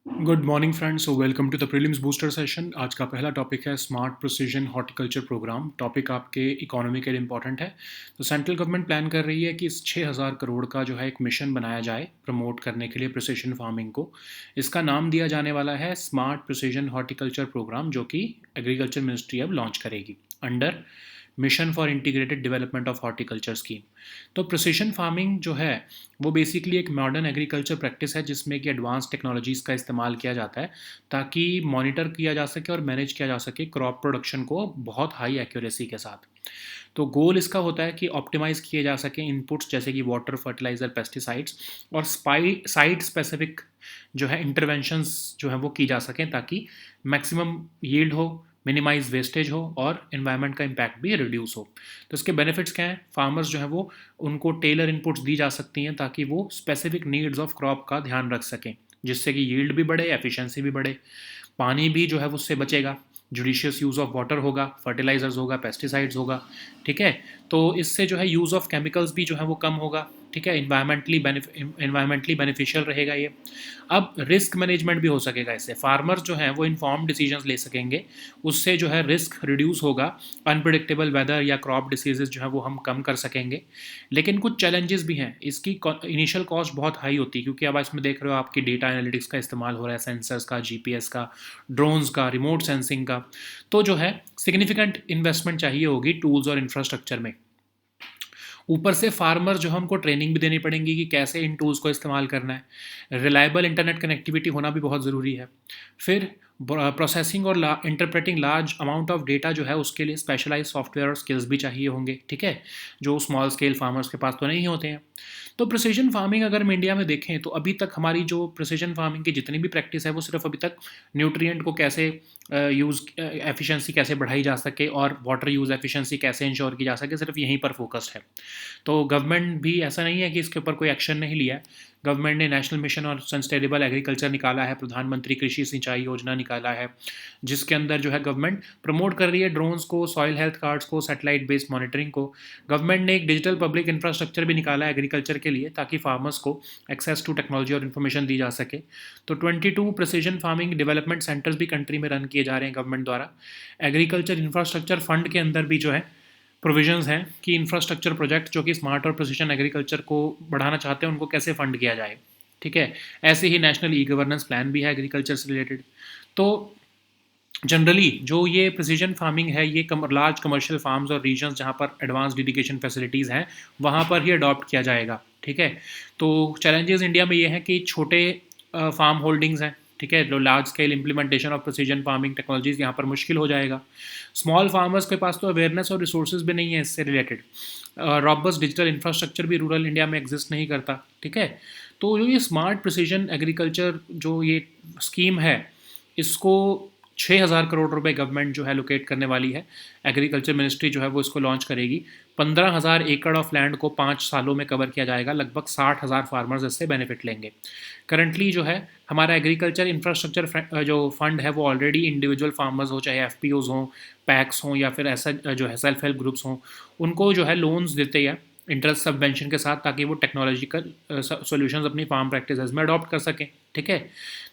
Good morning friends, welcome to the prelims booster session. आज का पहला टॉपिक है smart precision horticulture programme. Topic आपके इकोनॉमी के लिए इंपॉर्टेंट है। तो सेंट्रल गवर्नमेंट प्लान कर रही है कि इस 6,000 करोड़ का जो है एक मिशन बनाया जाए प्रमोट करने के लिए प्रिसीजन फार्मिंग को। इसका नाम दिया जाने वाला है स्मार्ट प्रिसीजन हॉर्टिकल्चर प्रोग्राम, जो कि एग्रीकल्चर मिनिस्ट्री अब लॉन्च करेगी under mission for integrated development of horticulture scheme. तो प्रिसीजन फार्मिंग जो है वो बेसिकली एक मॉडर्न एग्रीकल्चर प्रैक्टिस है जिसमें कि एडवांस टेक्नोलॉजीज़ का इस्तेमाल किया जाता है ताकि मॉनिटर किया जा सके और मैनेज किया जा सके क्रॉप प्रोडक्शन को बहुत हाई एक्यूरेसी के साथ। तो गोल इसका होता है कि ऑप्टिमाइज़ किए जा सके इनपुट्स जैसे कि वाटर, फर्टिलाइज़र, पेस्टिसाइड्स, और साइट स्पेसिफिक जो है इंटरवेंशंस जो है वो की जा सकें ताकि मैक्सिमम यील्ड हो, मिनिमाइज वेस्टेज हो और इन्वायरमेंट का इम्पैक्ट भी रिड्यूस हो। तो इसके बेनिफिट्स क्या हैं? फार्मर्स जो है वो उनको टेलर इनपुट्स दी जा सकती हैं ताकि वो स्पेसिफिक नीड्स ऑफ क्रॉप का ध्यान रख सकें, जिससे कि यील्ड भी बढ़े, एफिशिएंसी भी बढ़े, पानी भी जो है वो उससे बचेगा, जुडिशियस यूज़ ऑफ वाटर होगा, फर्टिलाइजर्स होगा, पेस्टिसाइड्स होगा। ठीक है, तो इससे जो है यूज़ ऑफ केमिकल्स भी जो है वो कम होगा। ठीक है, इन्वायरमेंटली बेनिफिशियल रहेगा ये। अब रिस्क मैनेजमेंट भी हो सकेगा इससे। फार्मर्स जो हैं वो इन्फॉर्म डिसीजंस ले सकेंगे, उससे जो है रिस्क रिड्यूस होगा, अनप्रिडिक्टेबल वेदर या क्रॉप डिसीजेज जो है वो हम कम कर सकेंगे। लेकिन कुछ चैलेंजेस भी हैं। इसकी इनिशियल कॉस्ट बहुत हाई होती है क्योंकि अब इसमें देख रहे हो आपकी डेटा एनालिटिक्स का इस्तेमाल हो रहा है, सेंसर्स का, जीपीएस का, ड्रोन्स का, रिमोट सेंसिंग का। तो जो है सिग्निफिकेंट इन्वेस्टमेंट चाहिए होगी टूल्स और इंफ्रास्ट्रक्चर में। ऊपर से फार्मर जो है उनको ट्रेनिंग भी देनी पड़ेगी कि कैसे इन टूल्स को इस्तेमाल करना है। रिलायबल इंटरनेट कनेक्टिविटी होना भी बहुत ज़रूरी है। फिर प्रोसेसिंग और interpreting large amount of data जो है उसके लिए स्पेशलाइज सॉफ्टवेयर और स्किल्स भी चाहिए होंगे। ठीक है, जो स्मॉल स्केल फार्मर्स के पास तो नहीं होते हैं। तो प्रिसीजन फार्मिंग अगर हम इंडिया में देखें तो अभी तक हमारी जो प्रिसीजन फार्मिंग की जितनी भी प्रैक्टिस है वो सिर्फ अभी तक न्यूट्रिएंट को कैसे यूज़ एफिशिएंसी कैसे बढ़ाई जा सके और वाटर यूज़ एफिशिएंसी कैसे इंश्योर की जा सके, सिर्फ यहीं पर फोकस्ड है। तो गवर्नमेंट भी ऐसा नहीं है कि इसके ऊपर कोई एक्शन नहीं लिया है। गवर्नमेंट ने नेशनल मिशन और सस्टेनेबल एग्रीकल्चर निकाला है, प्रधानमंत्री कृषि सिंचाई योजना निकाला है, जिसके अंदर जो है गवर्नमेंट प्रमोट कर रही है ड्रोन्स को, सॉइल हेल्थ कार्ड्स को, सैटेलाइट बेस्ड मॉनिटरिंग को। गवर्नमेंट ने एक डिजिटल पब्लिक इंफ्रास्ट्रक्चर भी निकाला है एग्रीकल्चर के लिए ताकि फार्मर्स को एक्सेस टू टेक्नोलॉजी और इन्फॉर्मेशन दी जा सके। तो 22 प्रिसीजन फार्मिंग डेवलपमेंट सेंटर्स भी कंट्री में रन किए जा रहे हैं गवर्नमेंट द्वारा। एग्रीकल्चर इंफ्रास्ट्रक्चर फंड के अंदर भी जो है प्रोविजंस हैं कि इंफ्रास्ट्रक्चर प्रोजेक्ट जो कि स्मार्ट और प्रिसिशन एग्रीकल्चर को बढ़ाना चाहते हैं उनको कैसे फंड किया जाए। ठीक है, ऐसे ही नेशनल ई गवर्नेंस प्लान भी है एग्रीकल्चर से रिलेटेड। तो जनरली जो ये प्रिसीजन फार्मिंग है ये लार्ज कमर्शियल फार्म्स और रीजन्स जहाँ पर एडवांस इरिगेशन फैसिलिटीज़ हैं वहाँ पर ही अडॉप्ट किया जाएगा। ठीक है, तो चैलेंजेस इंडिया में ये हैं कि छोटे फार्म होल्डिंग्स हैं। ठीक है, जो large scale implementation of precision farming technologies यहाँ पर मुश्किल हो जाएगा। स्मॉल फार्मर्स के पास तो अवेयरनेस और रिसोर्सेज भी नहीं है इससे रिलेटेड। रॉबस्ट डिजिटल इंफ्रास्ट्रक्चर भी रूरल इंडिया में एग्जिस्ट नहीं करता। ठीक है, तो जो ये स्मार्ट प्रिसीजन एग्रीकल्चर जो ये स्कीम है इसको 6,000 करोड़ रुपए गवर्नमेंट जो है लोकेट करने वाली है। एग्रीकल्चर मिनिस्ट्री जो है वो इसको लॉन्च करेगी। 15,000 एकड़ ऑफ लैंड को 5 सालों में कवर किया जाएगा। लगभग 60,000 फार्मर्स इससे बेनिफिट लेंगे। करंटली जो है हमारा एग्रीकल्चर इंफ्रास्ट्रक्चर जो फंड है वो ऑलरेडी इंडिविजुअल फार्मर्स हो, चाहे एफ हों, पैक्स हों या फिर ऐसा जो है सेल्फ हेल्प ग्रुप्स हों, उनको जो है लोन्स देते हैं इंटरेस्ट सबवेंशन के साथ ताकि वो टेक्नोलॉजिकल सॉल्यूशंस अपनी फार्म प्रैक्टिसेस में अडॉप्ट कर सकें। ठीक है,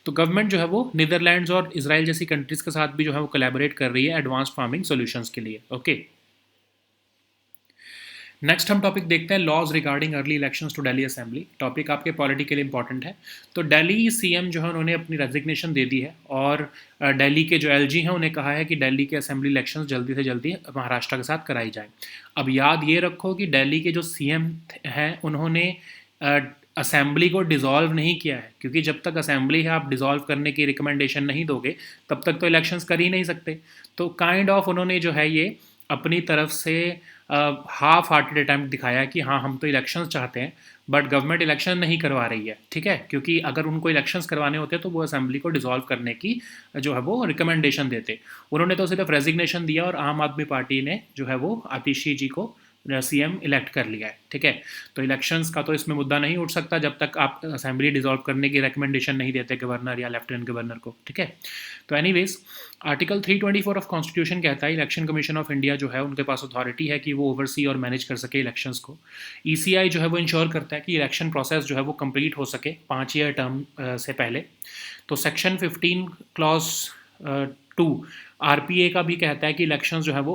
तो गवर्नमेंट जो है वो नीदरलैंड्स और इसराइल जैसी कंट्रीज़ के साथ भी जो है वो कोलैबोरेट कर रही है एडवांस फार्मिंग सॉल्यूशंस के लिए। ओके, नेक्स्ट हम टॉपिक देखते हैं laws regarding early elections to Delhi assembly. Topic आपके पॉलिटी के लिए इंपॉर्टेंट है। तो दिल्ली सीएम जो है उन्होंने अपनी रेजिग्नेशन दे दी है और दिल्ली के जो एलजी हैं उन्हें कहा है कि दिल्ली के असेंबली इलेक्शंस जल्दी से जल्दी महाराष्ट्र के साथ कराई जाए। अब याद ये रखो कि दिल्ली के जो सीएम हैं उन्होंने असेंबली को डिज़ोल्व नहीं किया है, क्योंकि जब तक असेंबली है आप डिज़ोल्व करने की रिकमेंडेशन नहीं दोगे तब तक तो इलेक्शंस कर ही नहीं सकते। तो काइंड ऑफ उन्होंने जो है ये अपनी तरफ से हाफ हार्टेड अटैम्प्ट दिखाया कि हाँ हम तो इलेक्शंस चाहते हैं बट गवर्नमेंट इलेक्शन नहीं करवा रही है। ठीक है, क्योंकि अगर उनको इलेक्शंस करवाने होते तो वो असेंबली को डिसॉल्व करने की जो है वो रिकमेंडेशन देते। उन्होंने तो सिर्फ रेजिग्नेशन दिया और आम आदमी पार्टी ने जो है वो आतिशी जी को सीएम इलेक्ट कर लिया है, ठीक है। तो इलेक्शंस का तो इसमें मुद्दा नहीं उठ सकता जब तक आप असेंबली डिसॉल्व करने की रिकमेंडेशन नहीं देते गवर्नर या लेफ्टिनेंट गवर्नर को, ठीक है। तो एनीवेज, आर्टिकल 324 ऑफ कॉन्स्टिट्यूशन कहता है इलेक्शन कमीशन ऑफ इंडिया जो है उनके पास अथॉरिटी है कि वो ओवरसी और मैनेज कर सके इलेक्शंस को। ईसीआई जो है वो इंश्योर करता है कि इलेक्शन प्रोसेस जो है वो कंप्लीट हो सके 5 ईयर टर्म से पहले। तो सेक्शन 15 क्लॉज 2 आरपीए का भी कहता है कि इलेक्शंस जो है वो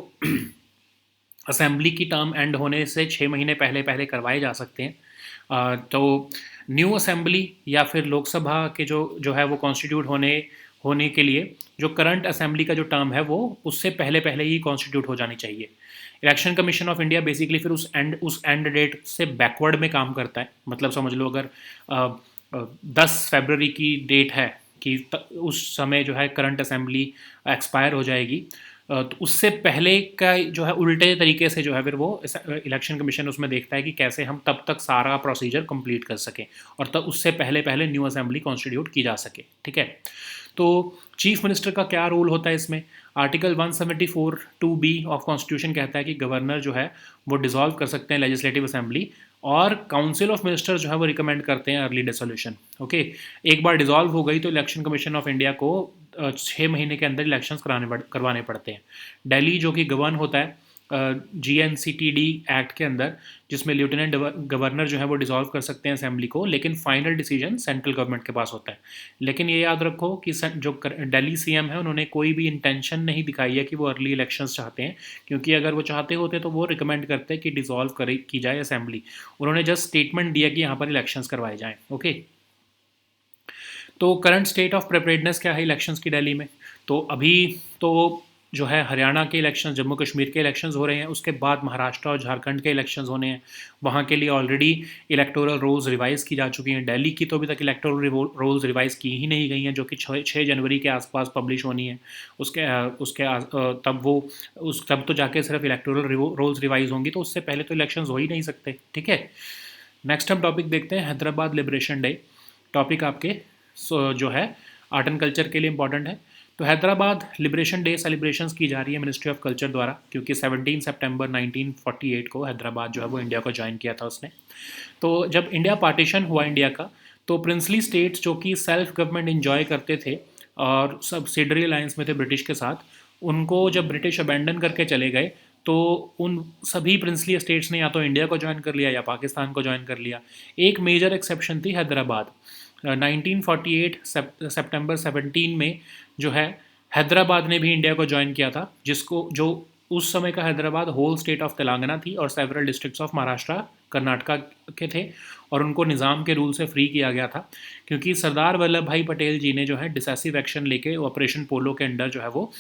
असेंबली की टर्म एंड होने से 6 महीने पहले पहले करवाए जा सकते हैं। तो न्यू असेंबली या फिर लोकसभा के जो जो है वो कॉन्स्टिट्यूट होने होने के लिए जो करंट असेंबली का जो टर्म है वो उससे पहले पहले ही कॉन्स्टिट्यूट हो जानी चाहिए। Election commission of India basically फिर उस एंड डेट से बैकवर्ड में काम करता है। मतलब समझ लो अगर 10 फरवरी की डेट है कि उस समय जो है करंट असेंबली एक्सपायर हो जाएगी, तो उससे पहले का जो है उल्टे तरीके से जो है फिर वो इलेक्शन कमीशन उसमें देखता है कि कैसे हम तब तक सारा प्रोसीजर कंप्लीट कर सकें और तब उससे पहले पहले न्यू असेंबली कॉन्स्टिट्यूट की जा सके, ठीक है। तो चीफ मिनिस्टर का क्या रोल होता है इसमें? आर्टिकल 174 2B ऑफ कॉन्स्टिट्यूशन कहता है कि गवर्नर जो है वो डिसॉल्व कर सकते हैं लेजिस्लेटिव असेंबली और काउंसिल ऑफ मिनिस्टर्स जो है वो रिकमेंड करते हैं अर्ली डिसोल्यूशन, ओके। एक बार डिसॉल्व हो गई तो इलेक्शन कमीशन ऑफ इंडिया को 6 महीने के अंदर इलेक्शंस करवाने पड़ते हैं। दिल्ली जो कि गवर्न होता है GNCTD एक्ट के अंदर, जिसमें लेफ्टिनेंट गवर्नर जो है वो डिसॉल्व कर सकते हैं असेंबली को, लेकिन फाइनल डिसीजन सेंट्रल गवर्नमेंट के पास होता है। लेकिन ये याद रखो कि जो दिल्ली सीएम है उन्होंने कोई भी इंटेंशन नहीं दिखाई है कि वो अर्ली इलेक्शंस चाहते हैं, क्योंकि अगर वो चाहते होते तो वो रिकमेंड करते हैं कि डिसॉल्व की जाए असेंबली। उन्होंने जस्ट स्टेटमेंट दिया कि यहाँ पर इलेक्शंस करवाए जाएँ, ओके। तो करंट स्टेट ऑफ प्रिपेयर्डनेस क्या है इलेक्शंस की दिल्ली में? तो अभी तो जो है हरियाणा के इलेक्शंस, जम्मू कश्मीर के इलेक्शंस हो रहे हैं, उसके बाद महाराष्ट्र और झारखंड के इलेक्शंस होने हैं। वहाँ के लिए ऑलरेडी इलेक्टोरल रोल्स रिवाइज़ की जा चुकी हैं। दिल्ली की तो अभी तक इलेक्टोरल रोल्स रिवाइज़ की ही नहीं गई हैं, जो कि 6 जनवरी के आसपास पब्लिश होनी है। तब तो जाके सिर्फ इलेक्टोरल रोल्स रिवाइज़ होंगी, तो उससे पहले तो इलेक्शंस हो ही नहीं सकते, ठीक है। नेक्स्ट हम टॉपिक देखते हैं हैदराबाद लिबरेशन डे। टॉपिक आपके जो है आर्ट एंड कल्चर के लिए इंपॉर्टेंट है। तो हैदराबाद लिबरेशन डे सेलिब्रेशंस की जा रही है मिनिस्ट्री ऑफ कल्चर द्वारा, क्योंकि 17 सितंबर 1948 को हैदराबाद जो है वो इंडिया को ज्वाइन किया था उसने। तो जब इंडिया पार्टीशन हुआ इंडिया का, तो प्रिंसली स्टेट्स जो कि सेल्फ गवर्नमेंट इंजॉय करते थे और सब्सिडरी अलायंस में थे ब्रिटिश के साथ, उनको जब ब्रिटिश अबेंडन करके चले गए तो उन सभी प्रिंसली स्टेट्स ने या तो इंडिया को ज्वाइन कर लिया या पाकिस्तान को ज्वाइन कर लिया। एक मेजर एक्सेप्शन थी हैदराबाद। 1948 सितंबर 17 में जो है हैदराबाद ने भी इंडिया को ज्वाइन किया था, जिसको जो उस समय का Hyderabad whole state of Telangana थी और several districts of Maharashtra Karnataka के थे, और उनको निज़ाम के रूल से फ्री किया गया था, क्योंकि सरदार वल्लभ भाई पटेल जी ने जो है डिसेसिव एक्शन लेके ऑपरेशन पोलो के अंडर जो है वो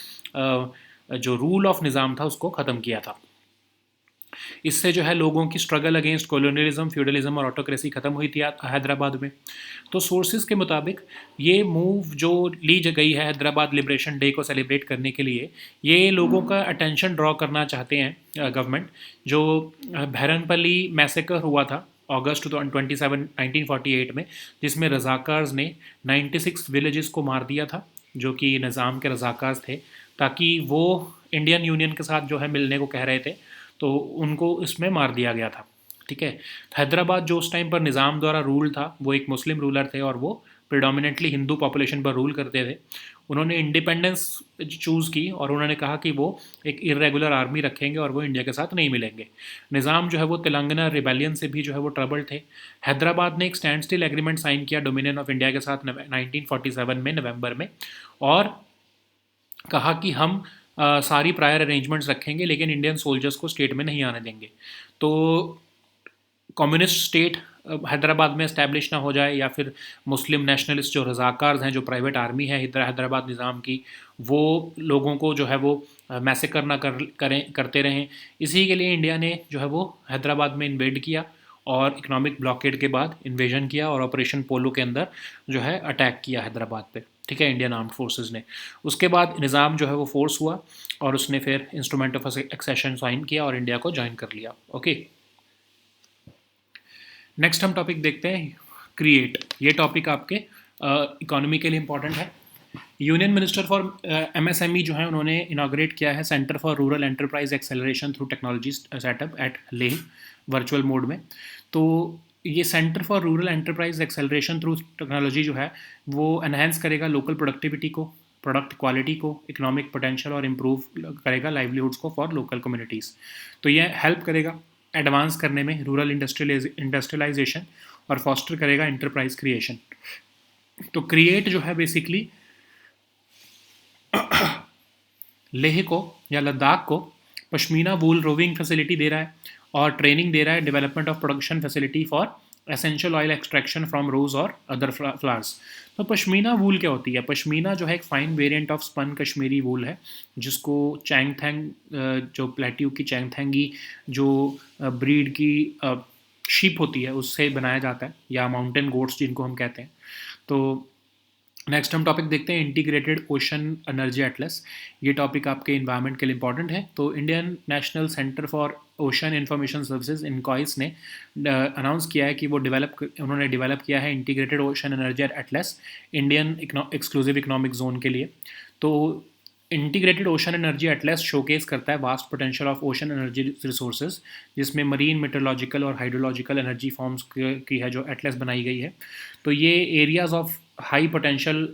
जो रूल ऑफ निज़ाम था उसको ख़त्म किया था। इससे जो है लोगों की स्ट्रगल अगेंस्ट कॉलोनियलिज्म, फ्यूडलिज्म और ऑटोक्रेसी खत्म हुई थी हैदराबाद में। तो सोर्सेज के मुताबिक ये मूव जो ली गई है हैदराबाद लिबरेशन डे को सेलिब्रेट करने के लिए, ये लोगों का अटेंशन ड्रॉ करना चाहते हैं गवर्नमेंट। जो भैरनपल्ली मैसेकर हुआ था अगस्त 27 1948 में, जिसमें रजाकार्स ने 96 विलेजेस को मार दिया था, जो कि निज़ाम के रजाकार्स थे, ताकि वो इंडियन यूनियन के साथ जो है मिलने को कह रहे थे, तो उनको इसमें मार दिया गया था, ठीक है। हैदराबाद जो उस टाइम पर निज़ाम द्वारा रूल था, वो एक मुस्लिम रूलर थे और वो प्रिडोमिनेटली हिंदू पॉपुलेशन पर रूल करते थे। उन्होंने इंडिपेंडेंस चूज़ की और उन्होंने कहा कि वो एक इरेगुलर आर्मी रखेंगे और वो इंडिया के साथ नहीं मिलेंगे। निज़ाम जो है वो तेलंगाना रिबेलियन से भी जो है वो ट्रबल थे। हैदराबाद ने एक स्टैंड स्टिल एग्रीमेंट साइन किया डोमिनियन ऑफ इंडिया के साथ 1947 में नवंबर में, और कहा कि हम सारी प्रायर अरेंजमेंट्स रखेंगे लेकिन इंडियन सोल्जर्स को स्टेट में नहीं आने देंगे। तो कम्युनिस्ट स्टेट हैदराबाद में इस्टेब्लिश ना हो जाए, या फिर मुस्लिम नेशनलिस्ट जो रज़ाकार्स हैं, जो प्राइवेट आर्मी है हैदराबाद निज़ाम की, वो लोगों को जो है वो मैसेकर ना करते रहें। इसी के लिए इंडिया ने जो है वो हैदराबाद में इन्वेड किया और इकोनॉमिक ब्लॉकेड के बाद इन्वेजन किया और ऑपरेशन पोलो के अंदर जो है अटैक किया हैदराबाद पे, ठीक है, इंडियन आर्म्ड फोर्सेस ने। उसके बाद निज़ाम जो है वो फोर्स हुआ और उसने फिर इंस्ट्रूमेंट ऑफ एक्सेशन साइन किया और इंडिया को ज्वाइन कर लिया, ओके। नेक्स्ट हम टॉपिक देखते हैं क्रिएट। ये टॉपिक आपके इकोनॉमी के लिए इंपॉर्टेंट है। यूनियन मिनिस्टर फॉर एमएसएमई जो है उन्होंने इनाग्रेट किया है centre for rural enterprise acceleration through technology set up at Leh virtual mode में। तो ये centre for rural enterprise acceleration through technology जो है वो एनहेंस करेगा लोकल प्रोडक्टिविटी को, प्रोडक्ट क्वालिटी को, इकोनॉमिक पोटेंशियल और इम्प्रूव करेगा लाइवलीहुड्स को फॉर लोकल कम्युनिटीज़। तो ये हेल्प करेगा एडवांस करने में रूरल इंडस्ट्रियलाइजेशन और फॉस्टर करेगा इंटरप्राइज क्रिएशन। तो क्रिएट जो है बेसिकली लेह को या लद्दाख को पश्मीना वूल रोविंग फैसिलिटी दे रहा है और ट्रेनिंग दे रहा है development of production facility for essential oil extraction from rose और अदर फ्लावर्स। तो पश्मीना वूल क्या होती है? पश्मीना जो है एक fine variant of spun Kashmiri wool है जिसको चैंगथैंग, जो प्लेट्यू की चैंगथैंगी जो ब्रीड की शीप होती है उससे बनाया जाता है, या माउंटेन गोट्स जिनको हम कहते हैं। तो नेक्स्ट हम टॉपिक देखते हैं इंटीग्रेटेड ओशन एनर्जी एटलस। ये टॉपिक आपके इन्वायरमेंट के लिए इंपॉर्टेंट है। तो Indian national centre for ocean information services INCOIS ने अनाउंस किया है कि वो उन्होंने डेवलप किया है integrated ocean energy Atlas Indian exclusive economic zone के लिए। तो integrated ocean energy Atlas showcase करता है vast potential of ocean energy resources, जिसमें मरीन मेट्रोलॉजिकल और हाइड्रोलॉजिकल एनर्जी फॉर्म्स की है जो एटलस बनाई गई है। तो ये एरियाज ऑफ हाई पोटेंशियल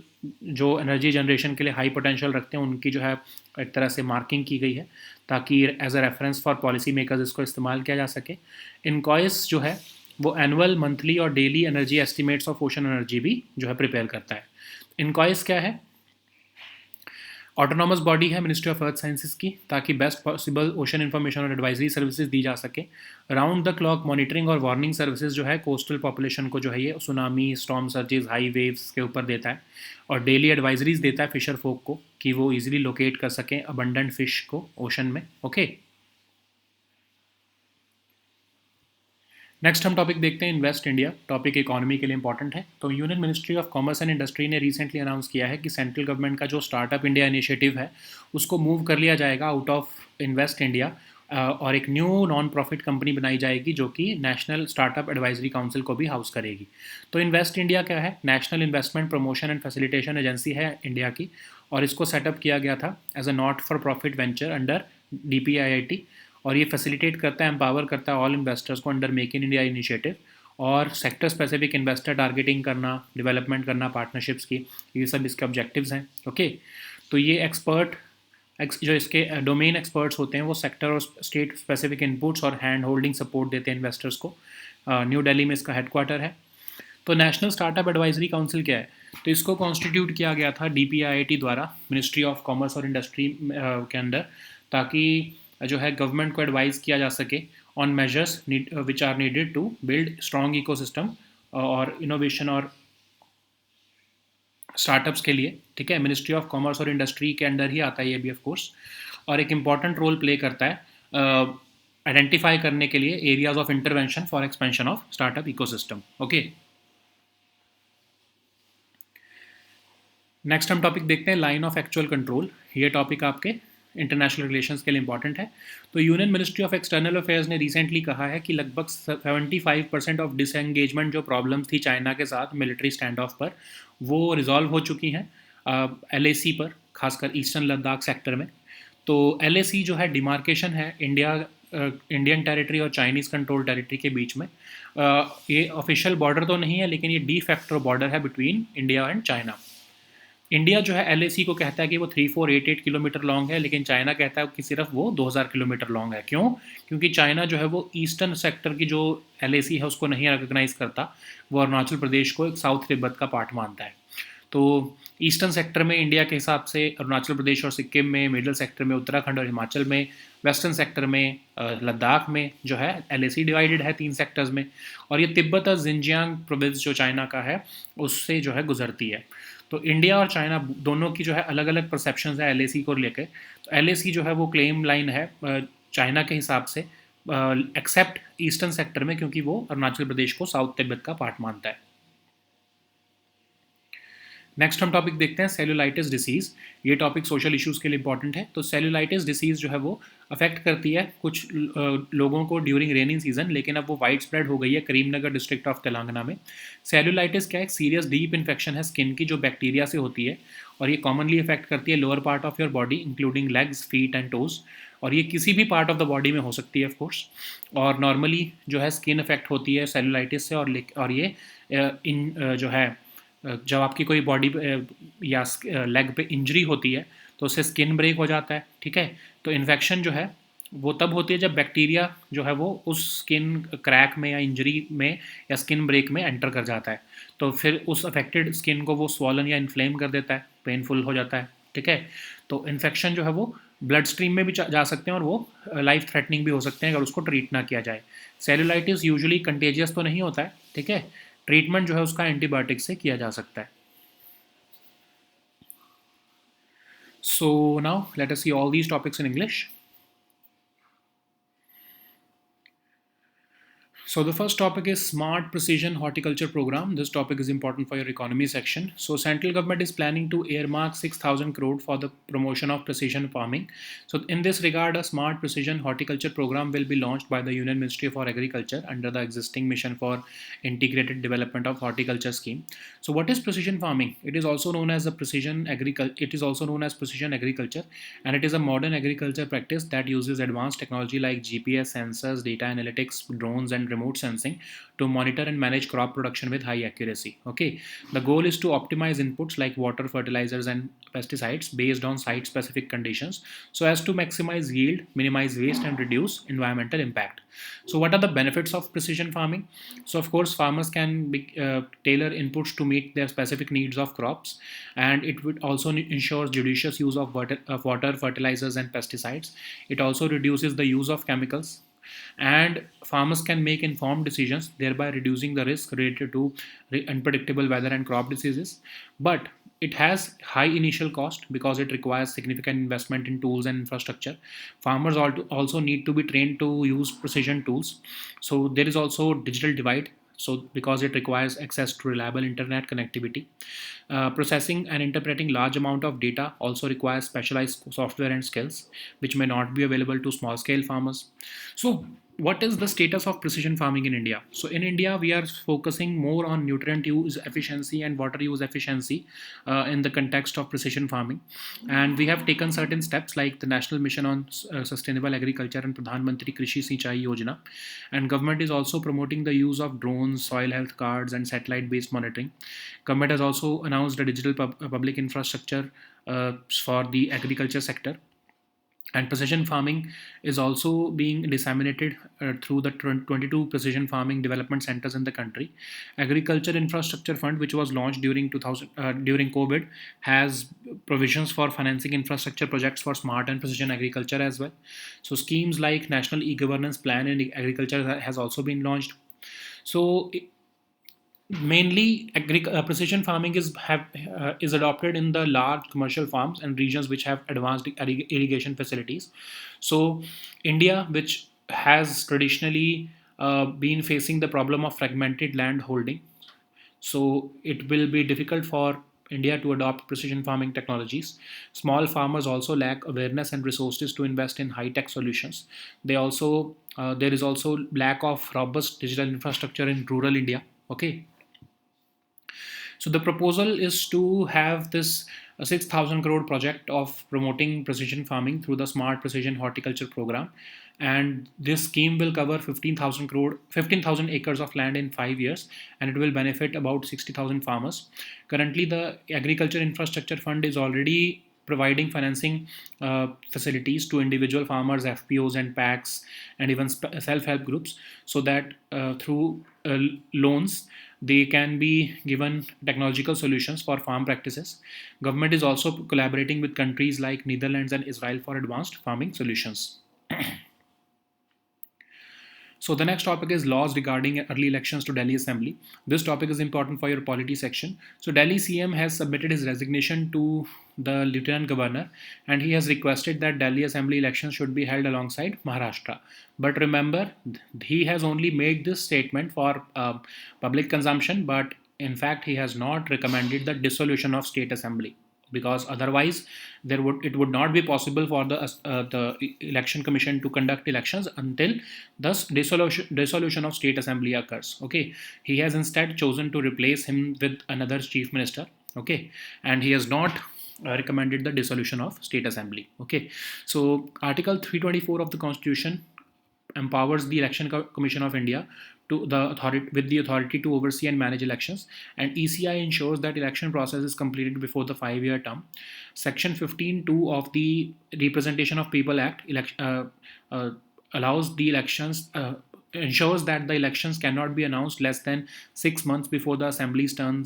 जो एनर्जी जनरेशन के लिए हाई पोटेंशियल रखते हैं उनकी जो है एक तरह से मार्किंग की गई है ताकि as a reference for policy makers इसको इस्तेमाल किया जा सके। इनकॉइस जो है वो एनुअल, मंथली और daily energy estimates of ocean energy भी जो है प्रिपेयर करता है। इनकॉइस क्या है? ऑटोनॉमस बॉडी है मिनिस्ट्री ऑफ अर्थ साइंसेज की, ताकि बेस्ट पॉसिबल ओशन इन्फॉर्मेशन और एडवाइजरी सर्विसेज दी जा सके। राउंड द क्लॉक मॉनिटरिंग और वार्निंग सर्विसेज जो है कोस्टल पॉपुलेशन को जो है ये tsunami, storm surges, high waves के ऊपर देता है और डेली एडवाइजरीज देता है फिशर फोक को कि वो इजीली लोकेट कर सकें अबंडेंट फिश को ओशन में। ओके, नेक्स्ट हम टॉपिक देखते हैं इन्वेस्ट इंडिया। टॉपिक इकोनॉमी के लिए इंपॉर्टेंट है। तो union ministry of commerce and industry ने रिसेंटली अनाउंस किया है कि सेंट्रल गवर्नमेंट का जो स्टार्टअप इंडिया इनिशिएटिव है उसको मूव कर लिया जाएगा आउट ऑफ इन्वेस्ट इंडिया और एक न्यू नॉन प्रॉफिट कंपनी बनाई जाएगी जो कि नेशनल स्टार्टअप एडवाइजरी काउंसिल को भी हाउस करेगी। तो इन्वेस्ट इंडिया क्या है? National investment promotion and facilitation agency है इंडिया की और इसको सेटअप किया गया था as a not for profit venture under DPIIT और ये फैसिलिटेट करता है, एम्पावर करता है ऑल इन्वेस्टर्स को under make in India initiative और सेक्टर स्पेसिफिक इन्वेस्टर टारगेटिंग करना, डेवलपमेंट करना पार्टनरशिप्स की, ये सब इसके ऑब्जेक्टिव्स हैं। ओके, तो ये जो इसके डोमेन एक्सपर्ट्स होते हैं वो सेक्टर और स्टेट स्पेसिफिक इनपुट्स और हैंड होल्डिंग सपोर्ट देते हैं इन्वेस्टर्स को। न्यू दिल्ली में इसका हेडक्वार्टर है। तो नेशनल स्टार्टअप एडवाइजरी काउंसिल क्या है? तो इसको कॉन्स्टिट्यूट किया गया था DPIIT द्वारा मिनिस्ट्री ऑफ कॉमर्स और इंडस्ट्री के अंदर, ताकि जो है गवर्नमेंट को एडवाइस किया जा सके on measures which are needed to build strong ecosystem और इनोवेशन और स्टार्टअप्स के लिए। ठीक है, मिनिस्ट्री ऑफ कॉमर्स और इंडस्ट्री के अंडर ही आता है ये भी ऑफ कोर्स, और एक इम्पॉर्टेंट रोल प्ले करता है आइडेंटिफाई करने के लिए areas of intervention for expansion of startup ecosystem. Okay, next हम टॉपिक देखते हैं लाइन ऑफ एक्चुअल कंट्रोल। ये टॉपिक आपके इंटरनेशनल रिलेशंस के लिए इंपॉर्टेंट है। तो union ministry of external affairs ने रिसेंटली कहा है कि लगभग 75% ऑफ डिसएंगेजमेंट जो प्रॉब्लम्स थी चाइना के साथ मिलिट्री स्टैंड ऑफ पर, वो रिजॉल्व हो चुकी हैं LAC पर, खासकर ईस्टर्न लद्दाख सेक्टर में। तो LAC जो है डिमार्केशन है इंडियन टेरिटरी और चाइनीज़ कंट्रोल टेरिटरी के बीच में। ये ऑफिशियल बॉर्डर तो नहीं है लेकिन ये डी फैक्टर बॉर्डर है between India and China. India जो है LAC को कहता है कि वो 3488 किलोमीटर लॉन्ग है, लेकिन चाइना कहता है कि सिर्फ वो 2000 किलोमीटर लॉन्ग है। क्यों? क्योंकि चाइना जो है वो ईस्टर्न सेक्टर की जो LAC है उसको नहीं रिकग्नाइज़ करता, वो अरुणाचल प्रदेश को एक साउथ तिब्बत का पार्ट मानता है। तो ईस्टर्न सेक्टर में इंडिया के हिसाब से अरुणाचल प्रदेश और सिक्किम में, मिडल सेक्टर में उत्तराखंड और हिमाचल में, वेस्टर्न सेक्टर में लद्दाख में जो है LAC डिवाइडेड है 3 सेक्टर्स में, और ये तिब्बत और जिनजियांग प्रोविंस जो चाइना का है उससे जो है गुजरती है। तो इंडिया और चाइना दोनों की जो है अलग अलग परसेप्शंस है LAC को लेकर। तो LAC जो है वो क्लेम लाइन है चाइना के हिसाब से एक्सेप्ट ईस्टर्न सेक्टर में, क्योंकि वो अरुणाचल प्रदेश को साउथ तिब्बत का पार्ट मानता है। नेक्स्ट हम टॉपिक देखते हैं सेलुलाइटिस डिसीज़। ये टॉपिक सोशल इश्यूज़ के लिए इंपॉर्टेंट है। तो सेलुलाइटिस डिसीज़ जो है वो अफेक्ट करती है कुछ लोगों को ड्यूरिंग रेनी सीजन, लेकिन अब वो वाइड स्प्रेड हो गई है करीमनगर डिस्ट्रिक्ट ऑफ तेलंगाना में। सेलुलाइटिस क्या है? एक सीरियस डीप इन्फेक्शन है स्किन की जो बैक्टीरिया से होती है, और ये कॉमनली अफेक्ट करती है lower part of your body including legs, feet and toes. और ये किसी भी पार्ट ऑफ द बॉडी में हो सकती है ऑफ कोर्स। और नॉर्मली जो है स्किन अफेक्ट होती है सेलुलाइटिस से, और ये जो है जब आपकी कोई बॉडी या लेग पे इंजरी होती है तो उससे स्किन ब्रेक हो जाता है, ठीक है। तो इन्फेक्शन जो है वो तब होती है जब बैक्टीरिया जो है वो उस स्किन क्रैक में या इंजरी में या स्किन ब्रेक में एंटर कर जाता है। तो फिर उस अफेक्टेड स्किन को वो स्वॉलन या इन्फ्लेम कर देता है, पेनफुल हो जाता है, ठीक है। तो इन्फेक्शन जो है वो ब्लड स्ट्रीम में भी जा सकते हैं और वो लाइफ थ्रेटनिंग भी हो सकते हैं अगर उसको ट्रीट ना किया जाए। सेलुलाइटिस यूजुअली कंटेजियस तो नहीं होता है, ठीक है। ट्रीटमेंट जो है उसका एंटीबायोटिक से किया जा सकता है। So now let us see all these topics in English. So the first topic is Smart Precision Horticulture Program. This topic is important for your economy section. So central government is planning to earmark 6,000 crore for the promotion of precision farming. So in this regard, a Smart Precision Horticulture Program will be launched by the Union Ministry for Agriculture under the existing Mission for Integrated Development of Horticulture scheme. So what is precision farming? It is also known as precision agriculture, and it is a modern agriculture practice that uses advanced technology like GPS sensors, data analytics, drones, and remote sensing to monitor and manage crop production with high accuracy. Okay, the goal is to optimize inputs like water, fertilizers, and pesticides based on site specific conditions so as to maximize yield, minimize waste, and reduce environmental impact. So what are the benefits of precision farming? So of course farmers can tailor inputs to meet their specific needs of crops, and it would also ensure judicious use of water, fertilizers, and pesticides. It also reduces the use of chemicals, and farmers can make informed decisions, thereby reducing the risk related to unpredictable weather and crop diseases. But it has high initial cost because it requires significant investment in tools and infrastructure. Farmers also need to be trained to use precision tools. So there is also digital divide, so because it requires access to reliable internet connectivity. Processing and interpreting large amount of data also requires specialized software and skills which may not be available to small scale farmers. So what is the status of precision farming in India? So in India, we are focusing more on nutrient use efficiency and water use efficiency in the context of precision farming. And we have taken certain steps like the National Mission on Sustainable Agriculture and Pradhan Mantri Krishi Sinchai Yojana. And government is also promoting the use of drones, soil health cards, and satellite-based monitoring. Government has also announced a digital public infrastructure for the agriculture sector, and precision farming is also being disseminated through the 22 precision farming development centers in the country. Agriculture Infrastructure Fund, which was launched during during COVID, has provisions for financing infrastructure projects for smart and precision agriculture as well. So schemes like National E-Governance Plan in Agriculture has also been launched. So mainly precision farming is adopted in the large commercial farms and regions which have advanced irrigation facilities. So India, which has traditionally been facing the problem of fragmented land holding, so it will be difficult for India to adopt precision farming technologies. Small farmers also lack awareness and resources to invest in high tech solutions. There is also lack of robust digital infrastructure in rural India. Okay, so the proposal is to have this 6,000 crore project of promoting precision farming through the Smart Precision Horticulture Program. And this scheme will cover 15,000 acres of land in 5 years, and it will benefit about 60,000 farmers. Currently, the Agriculture Infrastructure Fund is already providing financing facilities to individual farmers, FPOs, and PACs, and even self-help groups, so that through loans they can be given technological solutions for farm practices. Government is also collaborating with countries like Netherlands and Israel for advanced farming solutions. So the next topic is laws regarding early elections to Delhi Assembly. This topic is important for your polity section. So Delhi CM has submitted his resignation to the Lieutenant Governor, and he has requested that Delhi Assembly elections should be held alongside Maharashtra. But remember, he has only made this statement for public consumption, but In fact, he has not recommended the dissolution of state assembly, because otherwise it would not be possible for the election commission to conduct elections until thus dissolution of state assembly occurs. Okay, he has instead chosen to replace him with another chief minister. Okay, and he has not recommended the dissolution of state assembly. Okay, so article 324 of the constitution empowers the Election Commission of India to the authority with the authority to oversee and manage elections, and ECI ensures that election process is completed before the 5-year term. Section 15(2) of the Representation of People Act allows the elections. Ensures that the elections cannot be announced less than 6 months before the assembly's term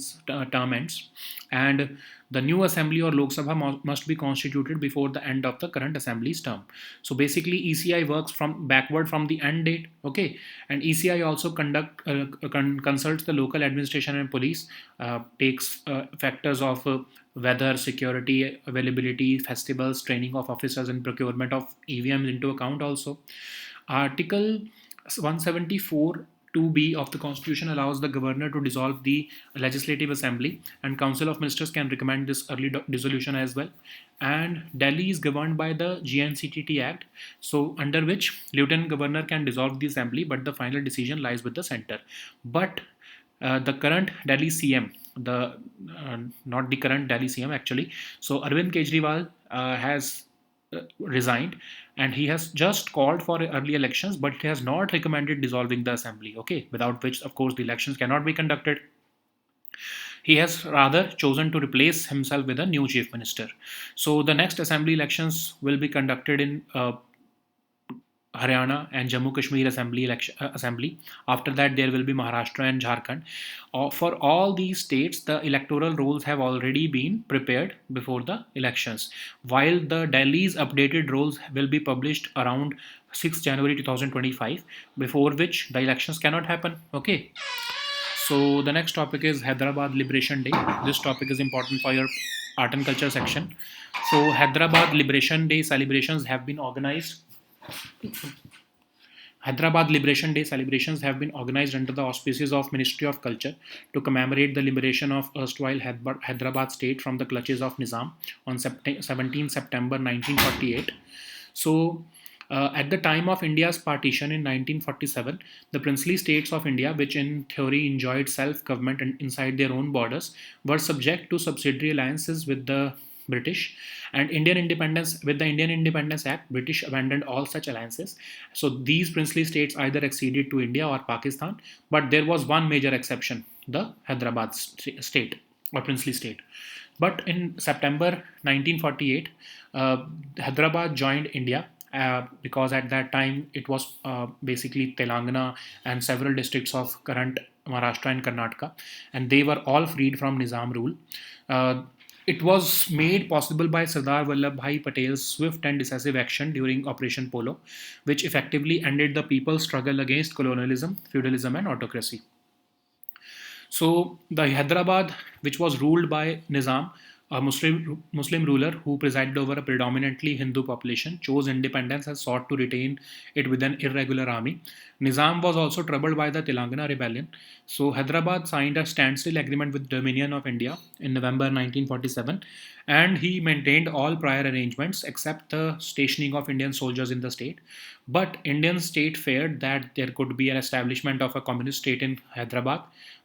ends, and the new assembly or Lok Sabha must be constituted before the end of the current assembly's term. So basically, ECI works from backward from the end date. Okay, and ECI also consults the local administration and police, takes factors of weather, security, availability, festivals, training of officers, and procurement of EVMs into account also. Article 174 2B of the Constitution allows the governor to dissolve the Legislative Assembly, and Council of Ministers can recommend this early dissolution as well. And Delhi is governed by the GNCTT Act, so under which Lieutenant Governor can dissolve the assembly, but the final decision lies with the center. But the current Delhi CM, the not the current Delhi CM actually. So Arvind Kejriwal has resigned, and he has just called for early elections, but he has not recommended dissolving the assembly. Okay, without which, of course, the elections cannot be conducted. He has rather chosen to replace himself with a new chief minister. So the next assembly elections will be conducted in Haryana and Jammu Kashmir assembly. After that, there will be Maharashtra and Jharkhand. For all these states, the electoral rolls have already been prepared before the elections, while the Delhi's updated rolls will be published around 6 January 2025, before which the elections cannot happen. Okay. So the next topic is Hyderabad Liberation Day. This topic is important for your art and culture section. So Hyderabad Liberation Day celebrations have been organized. Hyderabad Liberation Day celebrations have been organized under the auspices of Ministry of Culture to commemorate the liberation of erstwhile Hyderabad state from the clutches of Nizam on 17 September 1948. So, at the time of India's partition in 1947, the princely states of India, which in theory enjoyed self-government inside their own borders, were subject to subsidiary alliances with the British, and with the Indian Independence Act, British abandoned all such alliances. So these princely states either acceded to India or Pakistan, but there was one major exception: the Hyderabad state or princely state. But in September 1948, Hyderabad joined India. Because at that time it was basically Telangana and several districts of current Maharashtra and Karnataka, and they were all freed from Nizam rule. It was made possible by Sardar Vallabhbhai Patel's swift and decisive action during Operation Polo, which effectively ended the people's struggle against colonialism, feudalism, and autocracy. So the Hyderabad, which was ruled by Nizam, a Muslim ruler who presided over a predominantly Hindu population, chose independence and sought to retain it with an irregular army. Nizam was also troubled by the Telangana rebellion, so Hyderabad signed a standstill agreement with Dominion of India in November 1947, and he maintained all prior arrangements except the stationing of Indian soldiers in the state. But Indian state feared that there could be an establishment of a communist state in Hyderabad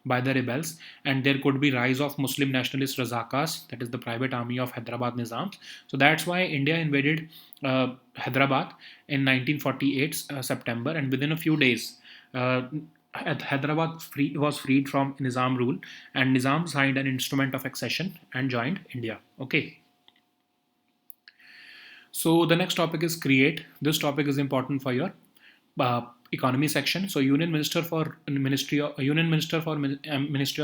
by the rebels, and there could be rise of Muslim nationalist Razakas, that is the private army of Hyderabad Nizam. So that's why India invaded Hyderabad in 1948 September, and within a few days, Hyderabad was freed from Nizam rule, and Nizam signed an instrument of accession and joined India. Okay. So the next topic is create. This topic is important for your economy section. So Ministry of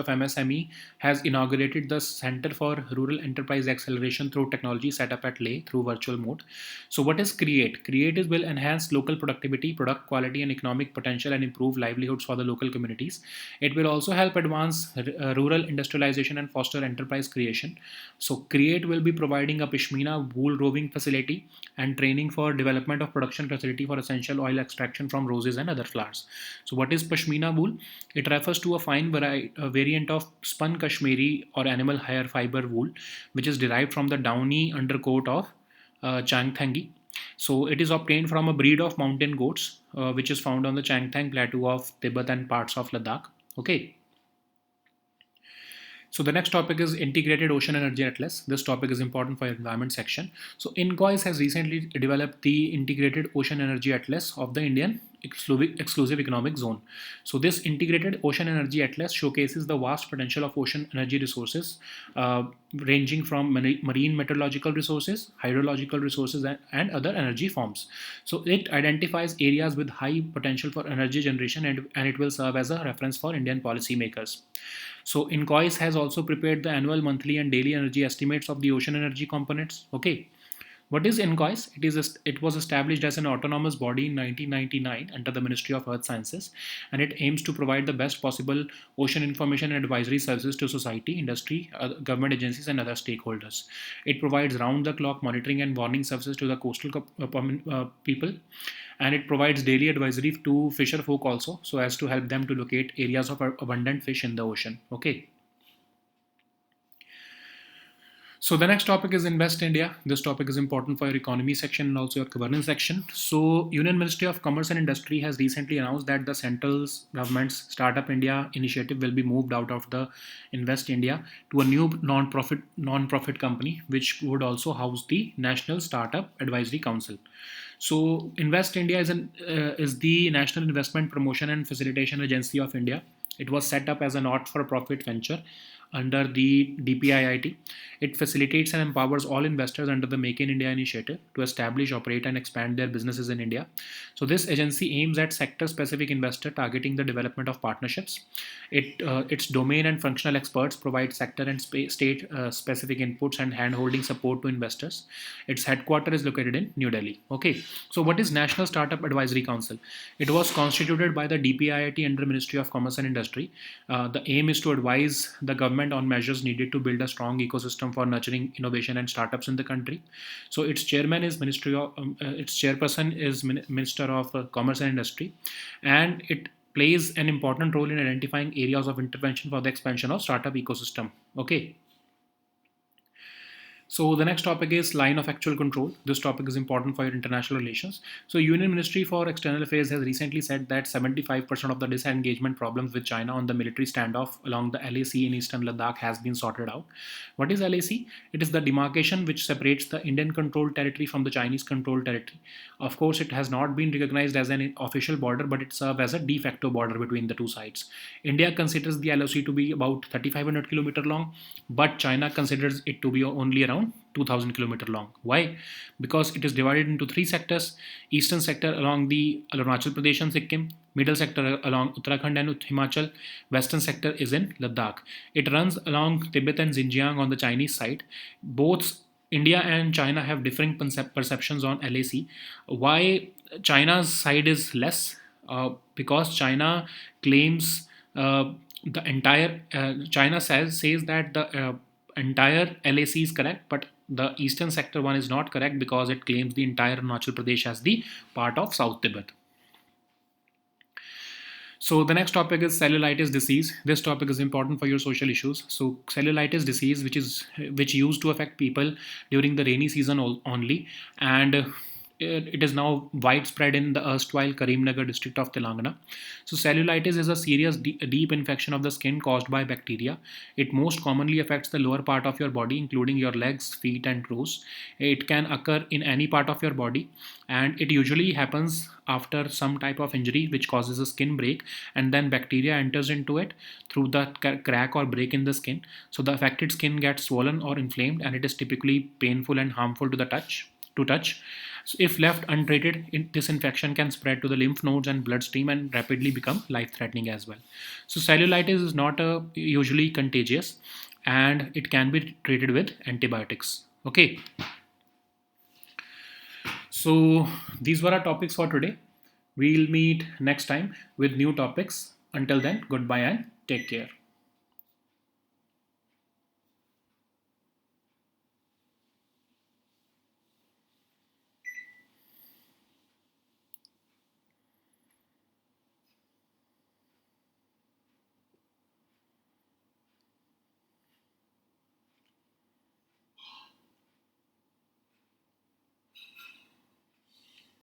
MSME has inaugurated the Center for Rural Enterprise Acceleration through Technology set up at Leh through virtual mode. So what is create? Create will enhance local productivity, product quality, and economic potential, and improve livelihoods for the local communities. It will also help advance rural industrialization and foster enterprise creation. So create will be providing a Pashmina wool roving facility and training for development of production facility for essential oil extraction from roses and other flowers. So what is Pashmina wool? It refers to a fine variant of spun Kashmiri or animal hair fiber wool, which is derived from the downy undercoat of Changthangi. So it is obtained from a breed of mountain goats, which is found on the Changthang Plateau of Tibet and parts of Ladakh. Okay. So the next topic is Integrated Ocean Energy Atlas. This topic is important for your environment section. So INCOIS has recently developed the Integrated Ocean Energy Atlas of the Indian Exclusive Economic Zone. So this Integrated Ocean Energy Atlas showcases the vast potential of ocean energy resources, ranging from marine meteorological resources, hydrological resources, and other energy forms. So it identifies areas with high potential for energy generation, and it will serve as a reference for Indian policymakers. So INCOIS has also prepared the annual, monthly, and daily energy estimates of the ocean energy components. Okay. What is INCOIS? It was established as an autonomous body in 1999 under the Ministry of Earth Sciences, and it aims to provide the best possible ocean information and advisory services to society, industry, government agencies, and other stakeholders. It provides round-the-clock monitoring and warning services to the coastal people, and it provides daily advisory to fisher folk also, so as to help them to locate areas of abundant fish in the ocean. Okay. So the next topic is Invest India. This topic is important for your economy section and also your governance section. So Union Ministry of Commerce and Industry has recently announced that the central government's Startup India initiative will be moved out of the Invest India to a new non-profit company, which would also house the National Startup Advisory Council. So Invest India is the National Investment Promotion and Facilitation Agency of India. It was set up as a not-for-profit venture under the DPIIT. It facilitates and empowers all investors under the Make in India initiative to establish, operate, and expand their businesses in India. So this agency aims at sector-specific investor targeting the development of partnerships. Its domain and functional experts provide sector and state-specific inputs and hand-holding support to investors. Its headquarters is located in New Delhi. Okay. So what is National Startup Advisory Council? It was constituted by the DPIIT under Ministry of Commerce and Industry. The aim is to advise the government on measures needed to build a strong ecosystem for nurturing innovation and startups in the country. So its chairman is its chairperson is Minister of Commerce and Industry, and it plays an important role in identifying areas of intervention for the expansion of startup ecosystem. Okay. So the next topic is line of actual control. This topic is important for your international relations. So Union Ministry for External Affairs has recently said that 75% of the disengagement problems with China on the military standoff along the LAC in eastern Ladakh has been sorted out. What is LAC? It is the demarcation which separates the Indian controlled territory from the Chinese controlled territory. Of course, it has not been recognized as an official border, but it serves as a de facto border between the two sides. India considers the LOC to be about 3,500 km long, but China considers it to be only around 2,000 km long. Why? Because it is divided into three sectors: eastern sector along the Arunachal Pradesh and Sikkim, middle sector along Uttarakhand and Himachal, western sector is in Ladakh. It runs along Tibet and Xinjiang on the Chinese side. Both India and China have differing perceptions on LAC. Why China's side is less? Because China claims the entire China says that the entire LAC is correct, but the eastern sector one is not correct because it claims the entire Arunachal Pradesh as the part of South Tibet. So the next topic is cellulitis disease. This topic is important for your social issues. So cellulitis disease, which used to affect people during the rainy season only, and it is now widespread in the erstwhile Karimnagar district of Telangana. So cellulitis is a serious deep infection of the skin caused by bacteria. It most commonly affects the lower part of your body, including your legs, feet, and toes. It can occur in any part of your body, and it usually happens after some type of injury which causes a skin break, and then bacteria enters into it through the crack or break in the skin. So the affected skin gets swollen or inflamed, and it is typically painful and harmful to touch. So if left untreated, this infection can spread to the lymph nodes and bloodstream and rapidly become life-threatening as well. So cellulitis is not usually contagious, and it can be treated with antibiotics. Okay. So these were our topics for today. We'll meet next time with new topics. Until then, goodbye and take care.